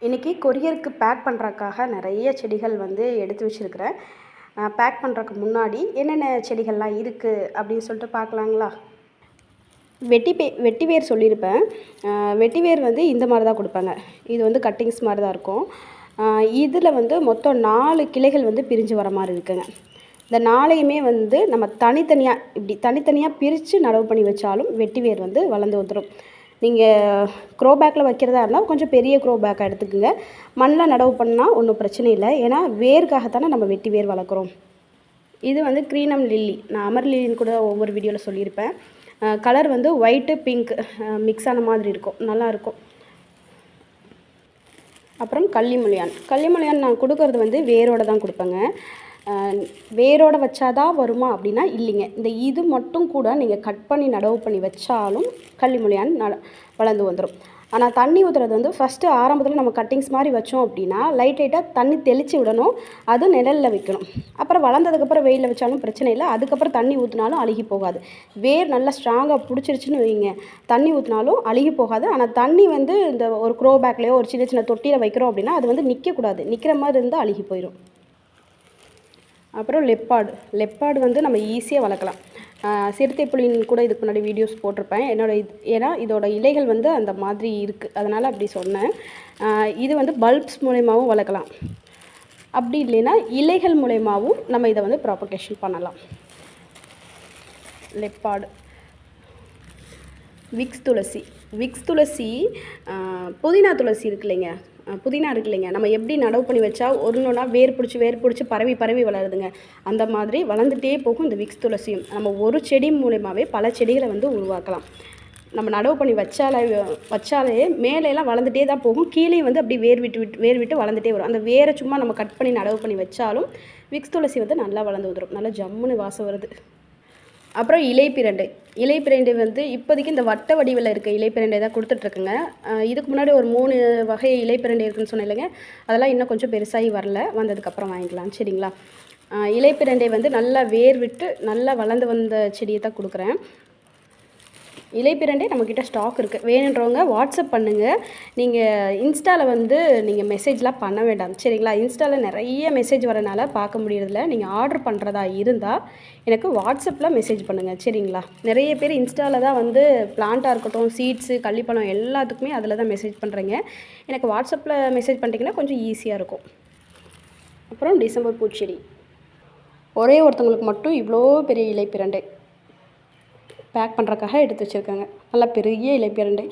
இன்றைக்கி கொரியருக்கு பேக் பண்ணுறதுக்காக நிறைய செடிகள் வந்து எடுத்து வச்சுருக்கிறேன். பேக் பண்ணுறதுக்கு முன்னாடி என்னென்ன செடிகள்லாம் இருக்குது அப்படின்னு சொல்லிட்டு பார்க்கலாங்களா? வெட்டிவேர் சொல்லியிருப்பேன். வெட்டிவேர் வந்து இந்த மாதிரி தான் கொடுப்பாங்க. இது வந்து கட்டிங்ஸ் மாதிரி தான் இருக்கும். இதில் வந்து மொத்தம் 4 கிளைகள் வந்து பிரிஞ்சு வர மாதிரி இருக்குங்க. இந்த 4யுமே வந்து நம்ம தனித்தனியாக பிரித்து நடவு பண்ணி வச்சாலும் வெட்டிவேர் வந்து வளர்ந்து வந்துடும். நீங்கள் க்ரோ பேக்கில் வைக்கிறதா இருந்தால் கொஞ்சம் பெரிய க்ரோ பேக்காக எடுத்துக்கோங்க. மண்ணில் நடவு பண்ணால் ஒன்றும் பிரச்சனை இல்லை. ஏன்னா வேருக்காகத்தானே நம்ம வெட்டிவேர் வளர்க்குறோம். இது வந்து க்ரீனம் லில்லி. நான் அமர் லில்லின்னு கூட ஒவ்வொரு வீடியோவில் சொல்லியிருப்பேன். கலர் வந்து ஒயிட்டு பிங்க் மிக்ஸ் ஆன மாதிரி இருக்கும், நல்லாயிருக்கும். அப்புறம் கள்ளிமலையான் நான் கொடுக்கறது வந்து வேரோடு தான் கொடுப்பேங்க. வேரோடு வச்சாதான் வருமா அப்படின்னா இல்லைங்க. இது மட்டும் கூட நீங்கள் கட் பண்ணி நடவு பண்ணி வச்சாலும் கள்ளிமலையான் வளர்ந்து வந்துடும். ஆனால் தண்ணி ஊற்றுறது வந்து ஃபஸ்ட்டு ஆரம்பத்தில் நம்ம கட்டிங்ஸ் மாதிரி வச்சோம் அப்படின்னா லைட்டாக தண்ணி தெளித்து விடணும். அது நிழலில் வைக்கணும். அப்புறம் வளர்ந்ததுக்கப்புறம் வெயிலில் வச்சாலும் பிரச்சனை இல்லை. அதுக்கப்புறம் தண்ணி ஊற்றினாலும் அழுகி போகாது. வேர் நல்லா ஸ்ட்ராங்காக பிடிச்சிருச்சுன்னு வைங்க, தண்ணி ஊற்றினாலும் அழுகி போகாது. ஆனால் தண்ணி வந்து இந்த ஒரு க்ரோ பேக்லேயோ ஒரு சின்ன சின்ன தொட்டியில் வைக்கிறோம் அப்படின்னா அது வந்து நிற்கக்கூடாது. நிற்கிற மாதிரி இருந்தால் அழுகி போயிடும். அப்புறம் லெப்பாடு வந்து நம்ம ஈஸியாக வளர்க்கலாம். சிறுத்தை புலின்னு கூட இதுக்கு முன்னாடி வீடியோஸ் போட்டிருப்பேன். ஏன்னா இதோட இலைகள் வந்து அந்த மாதிரி இருக்குது, அதனால் அப்படி சொன்னேன். இது வந்து பல்ப்ஸ் மூலயமாவும் வளர்க்கலாம். அப்படி இல்லைன்னா இலைகள் மூலயமாவும் நம்ம இதை வந்து ப்ராபகேஷன் பண்ணலாம். லெப்பாடு. விக்ஸ் துளசி புதினா துளசி இருக்கு இல்லைங்க, புதினா இருக்கு இல்லைங்க, நம்ம எப்படி நடவு பண்ணி வச்சா ஒன்றா வேர் பிடிச்சி பரவி வளருதுங்க. அந்த மாதிரி வளர்ந்துட்டே போகும் இந்த விக்ஸ் துளசியும். நம்ம ஒரு செடி மூலயமாவே பல செடிகளை வந்து உருவாக்கலாம். நம்ம நடவு பண்ணி வச்சாலே மேலையெல்லாம் வளர்ந்துட்டே தான் போகும். கீழே வந்து அப்படி வேர் விட்டு வளர்ந்துட்டே வரும். அந்த வேரை சும்மா நம்ம கட் பண்ணி நடவு பண்ணி வச்சாலும் விக்ஸ் துளசி வந்து நல்லா வளர்ந்து வந்துடும். நல்லா ஜம்முன்னு வாசம் வருது. அப்புறம் இலைப்பிரண்டை வந்து இப்போதைக்கு இந்த வட்ட வடிவில் இருக்க இலைப்பிரண்டை தான் கொடுத்துட்ருக்குங்க. இதுக்கு முன்னாடி ஒரு 3 வகை இலைப்பிரண்டை இருக்குதுன்னு சொன்னேன் இல்லைங்க, அதெல்லாம் இன்னும் கொஞ்சம் பெருசாகி வரல, வந்ததுக்கப்புறம் வாங்கிக்கலாம். சரிங்களா? இலைப்பிரண்டை வந்து நல்லா வேர் விட்டு நல்லா வளர்ந்து வந்த செடியை தான் கொடுக்குறேன். இலைப்பிரண்டை நம்மக்கிட்ட ஸ்டாக் இருக்குது. வேணுன்றவங்க வாட்ஸ்அப் பண்ணுங்கள். நீங்கள் இன்ஸ்டாவில் வந்து நீங்கள் மெசேஜ்லாம் பண்ண வேண்டாம். சரிங்களா? இன்ஸ்டாவில் நிறைய மெசேஜ் வரனால பார்க்க முடியறதில்ல. நீங்கள் ஆர்டர் பண்ணுறதா இருந்தால் எனக்கு வாட்ஸ்அப்பில் மெசேஜ் பண்ணுங்கள். சரிங்களா? நிறைய பேர் இன்ஸ்டாவில் தான் வந்து பிளான்ட்டாக இருக்கட்டும், சீட்ஸு, கள்ளிப்பழம் எல்லாத்துக்குமே அதில் தான் மெசேஜ் பண்ணுறீங்க. எனக்கு வாட்ஸ்அப்பில் மெசேஜ் பண்ணிட்டீங்கன்னா கொஞ்சம் ஈஸியாக இருக்கும். அப்புறம் டிசம்பர் பூச்செடி. ஒரே ஒருத்தவங்களுக்கு மட்டும் இவ்வளோ பெரிய இலைப்பிரண்டை பேக் பண்ணுறக்காக எடுத்து வச்சுருக்கேங்க. நல்லா பெரிய இலைப்பிரண்டை.